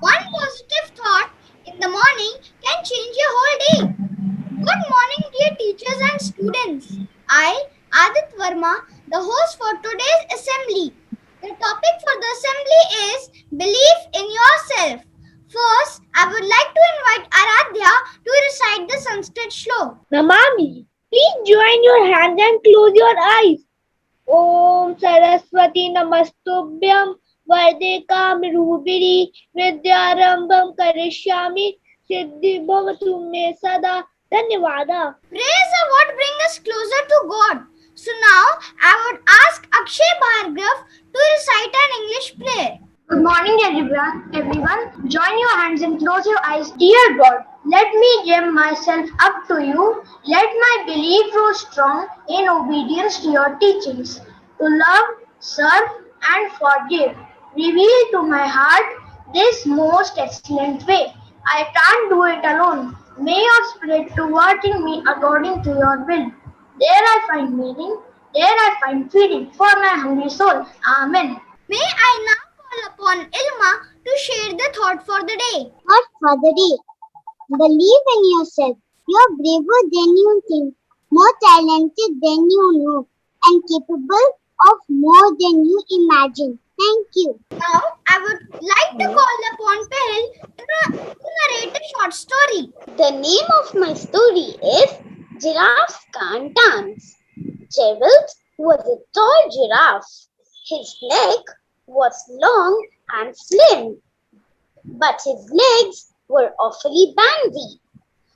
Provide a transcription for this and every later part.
One positive thought in the morning can change your whole day. Good morning, dear teachers and students. I, Adit Verma, the host for today's assembly. The topic for the assembly is belief in yourself. First, I would like to invite Aradhya to recite the Sanskrit shlok. Namami, please join your hands and close your eyes. Om Saraswati Namastubhyam Vande Kamrubiri Vidyarambham Karishyami Siddhi Bhavatu Me Sada Dhanyavada. Praise are what bring us closer to God. So now I would ask Akshay Bhargav to recite an English prayer. Good morning, everyone. Join your hands and close your eyes. Dear God, let me give myself up to you. Let my belief grow strong in obedience to your teachings. To love, serve, and forgive. Reveal to my heart this most excellent way. I can't do it alone. May your spirit to work in me according to your will. There I find meaning. There I find feeding for my hungry soul. Amen. May I now call upon Ilma to share the thought for the day. Thought for the day. Believe in yourself. You're braver than you think, more talented than you know, and capable of more than you imagine. Thank you. Now I would like to call upon Pehel to narrate a short story. The name of my story is Giraffes Can't Dance. Gerald was a tall giraffe. His neck was long and slim, but his legs were awfully bandy.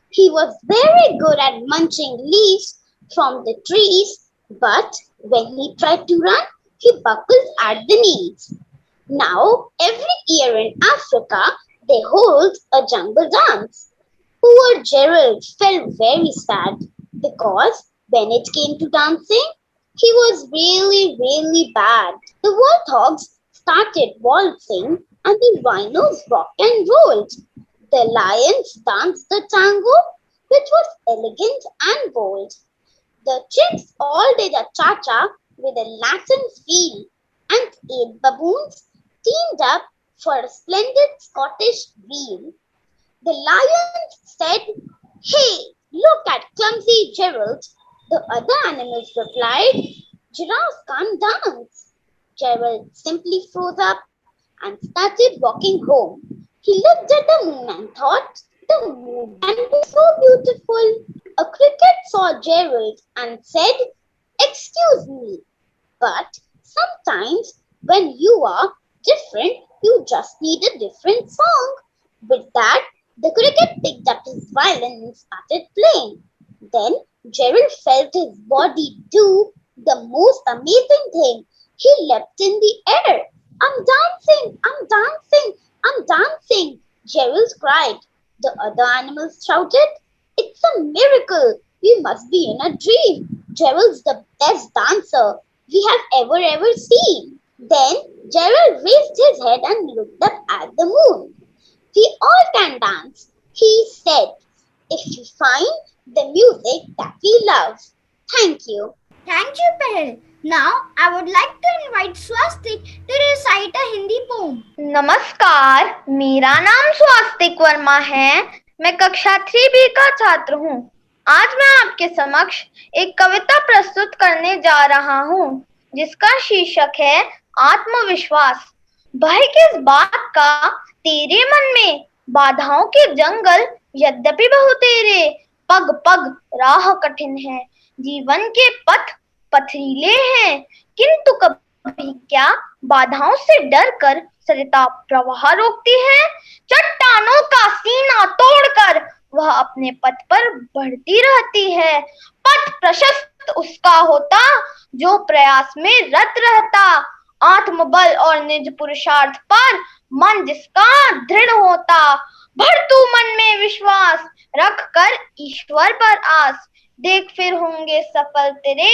He was very good at munching leaves from the trees, but when he tried to run, he buckled at the knees. Now, every year in Africa, they hold a jungle dance. Poor Gerald felt very sad because when it came to dancing, he was really bad. The warthogs started waltzing and the rhinos rocked and rolled. The lions danced the tango, which was elegant and bold. The chimps all did a cha-cha with a Latin feel, and 8 baboons teamed up for a splendid Scottish reel. The lions said, "Hey, look at clumsy Gerald." The other animals replied, "Giraffes can't dance." Gerald simply froze up and started walking home. He looked at the moon and thought, the moon can be so beautiful. A cricket saw Gerald and said, "Excuse me, but sometimes when you are different, you just need a different song." With that, the cricket picked up his violin and started playing. Then Gerald felt his body do the most amazing thing. He leapt in the air. "I'm dancing! I'm dancing! I'm dancing!" Gerald cried. The other animals shouted, "It's a miracle! We must be in a dream. Gerald's the best dancer we have ever seen." Then Gerald raised his head and looked up at the moon. "We all can dance," he said, "if we find the music that we love." Thank you. Thank you, Pehel. Now I would like to invite Swastik to recite a Hindi poem. नमस्कार, मेरा नाम स्वास्तिक वर्मा है। मैं कक्षा 3B का छात्र हूँ। आज मैं आपके समक्ष एक कविता प्रस्तुत करने जा रहा हूँ जिसका शीर्षक है आत्मविश्वास। भय किस बात का तेरे मन में, बाधाओं के जंगल यद्यपि बहुतेरे, पग पग राह कठिन है, जीवन के पथ पथरीले हैं, किंतु कभी क्या बाधाओं से डर कर सरिता प्रवाह रोकती है। चट्टानों का सीना तोड़कर वह अपने पथ पर बढ़ती रहती है। पथ प्रशस्त उसका होता जो प्रयास में रत रहता, आत्मबल और निज पुरुषार्थ पर मन जिसका दृढ़ होता। भर तू मन में विश्वास, रख कर ईश्वर पर आस, देख फिर होंगे सफल तेरे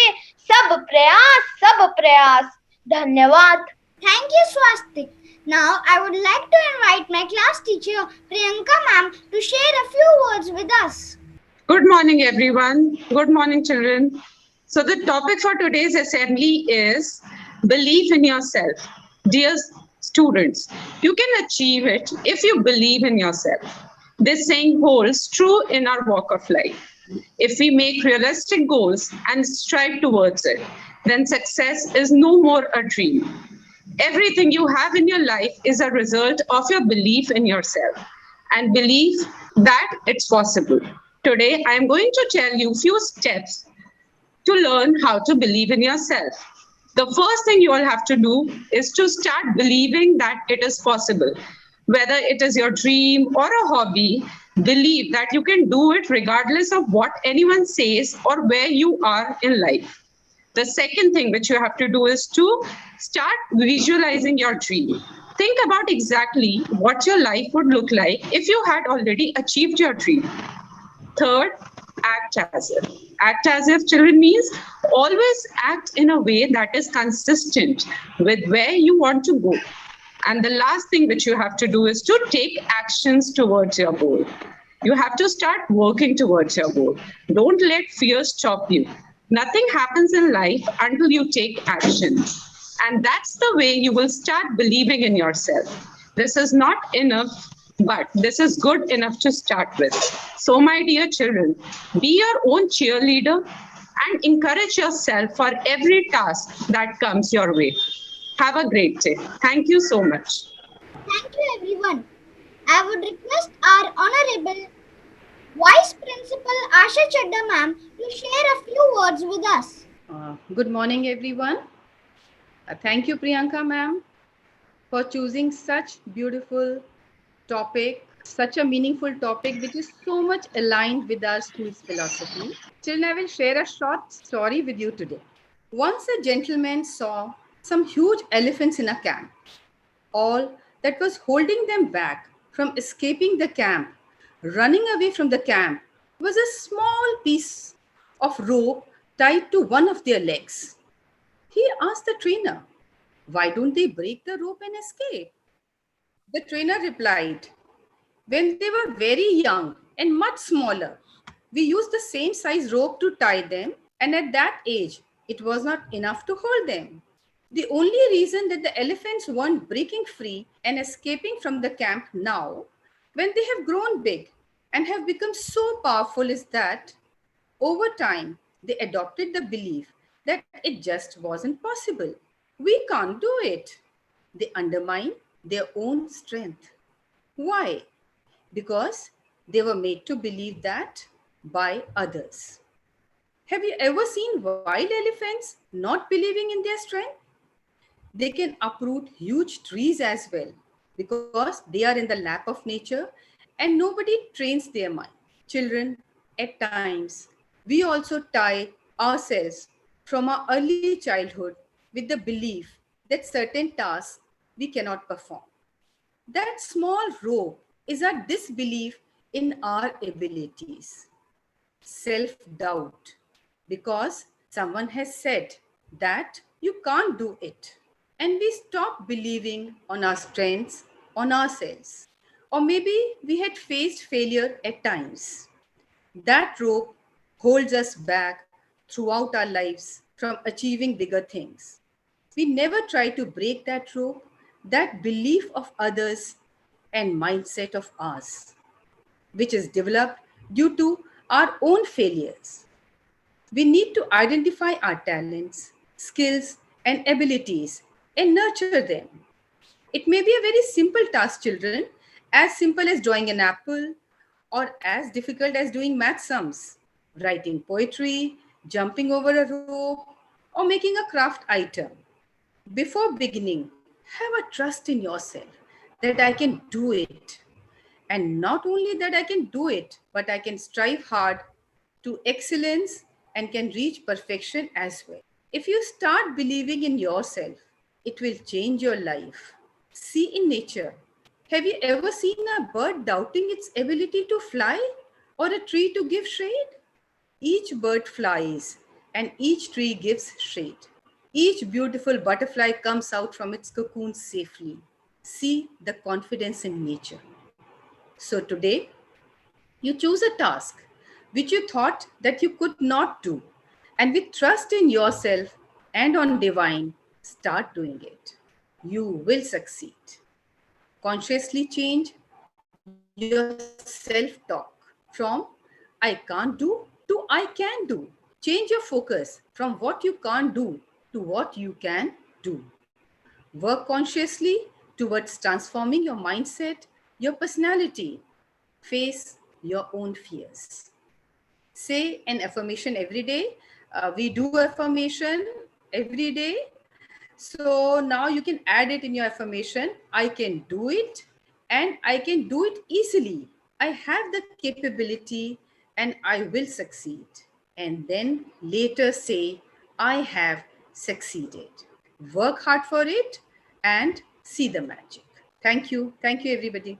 सब प्रयास। धन्यवाद। Thank you, Swastik. Now I would like to invite my class teacher Priyanka ma'am to share a few words with us. Good morning, everyone. Good morning, children. So the topic for today's assembly is belief in yourself. Dear students, you can achieve it if you believe in yourself. This saying holds true in our walk of life. If we make realistic goals and strive towards it, then success is no more a dream. Everything you have in your life is a result of your belief in yourself and belief that it's possible. Today, I am going to tell you few steps to learn how to believe in yourself. The first thing you all have to do is to start believing that it is possible. Whether it is your dream or a hobby, believe that you can do it regardless of what anyone says or where you are in life. The second thing which you have to do is to start visualizing your dream. Think about exactly what your life would look like if you had already achieved your dream. Third, act as if. Act as if, children, means always act in a way that is consistent with where you want to go. And the last thing which you have to do is to take actions towards your goal. You have to start working towards your goal. Don't let fear stop you. Nothing happens in life until you take action. And that's the way you will start believing in yourself. This is not enough, but this is good enough to start with. So, my dear children, be your own cheerleader and encourage yourself for every task that comes your way. Have a great day. Thank you so much. Thank you, everyone. I would request our Honorable Vice Principal Asha Chadda ma'am to share a few words with us. Good morning, everyone. Thank you, Priyanka ma'am, for choosing such beautiful topic, such a meaningful topic, which is so much aligned with our school's philosophy. Children, I will share a short story with you today. Once a gentleman saw some huge elephants in a camp. All that was holding them back from escaping the camp, running away from the camp, was a small piece of rope tied to one of their legs. He asked the trainer, "Why don't they break the rope and escape?" The trainer replied, "When they were very young and much smaller, we used the same size rope to tie them, and at that age, it was not enough to hold them. The only reason that the elephants weren't breaking free and escaping from the camp now, when they have grown big and have become so powerful, is that over time, they adopted the belief that it just wasn't possible. We can't do it." They undermine their own strength. Why? Because they were made to believe that by others. Have you ever seen wild elephants not believing in their strength? They can uproot huge trees as well because they are in the lap of nature and nobody trains their mind. Children, at times, we also tie ourselves from our early childhood with the belief that certain tasks we cannot perform. That small rope is our disbelief in our abilities. Self-doubt, because someone has said that you can't do it. And we stop believing on our strengths, on ourselves. Or maybe we had faced failure at times. That rope holds us back throughout our lives from achieving bigger things. We never try to break that rope, that belief of others and mindset of ours, which is developed due to our own failures. We need to identify our talents, skills, and abilities and nurture them. It may be a very simple task, children, as simple as drawing an apple, or as difficult as doing math sums, writing poetry, jumping over a rope, or making a craft item. Before beginning, have a trust in yourself that I can do it. And not only that I can do it, but I can strive hard to excellence and can reach perfection as well. If you start believing in yourself, it will change your life. See in nature. Have you ever seen a bird doubting its ability to fly or a tree to give shade? Each bird flies and each tree gives shade. Each beautiful butterfly comes out from its cocoon safely. See the confidence in nature. So today, you choose a task which you thought that you could not do, and with trust in yourself and on divine, start doing it. you will succeed. Consciously change your self-talk from I can't do to I can do. Change your focus from what you can't do to what you can do. Work consciously towards transforming your mindset, your personality. Face your own fears. Say an affirmation every day. We do affirmation every day. So now you can add it in your affirmation. I can do it and I can do it easily. I have the capability and I will succeed. And then later say, I have succeeded. Work hard for it and see the magic. Thank you. Thank you, everybody.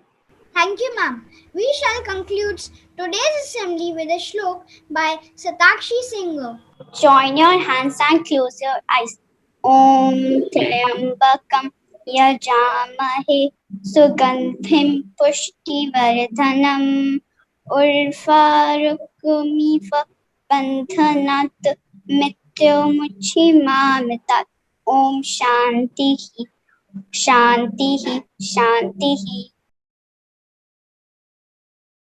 Thank you, ma'am. We shall conclude today's assembly with a shlok by Satakshi Singh. Join your hands and close your eyes. Om Triambakam Yajamahe Sugandhim Pushtivardhanam Urvarukmiva Bandhanat Mrityumuchimamitat. Om Shantihi Shantihi Shantihi.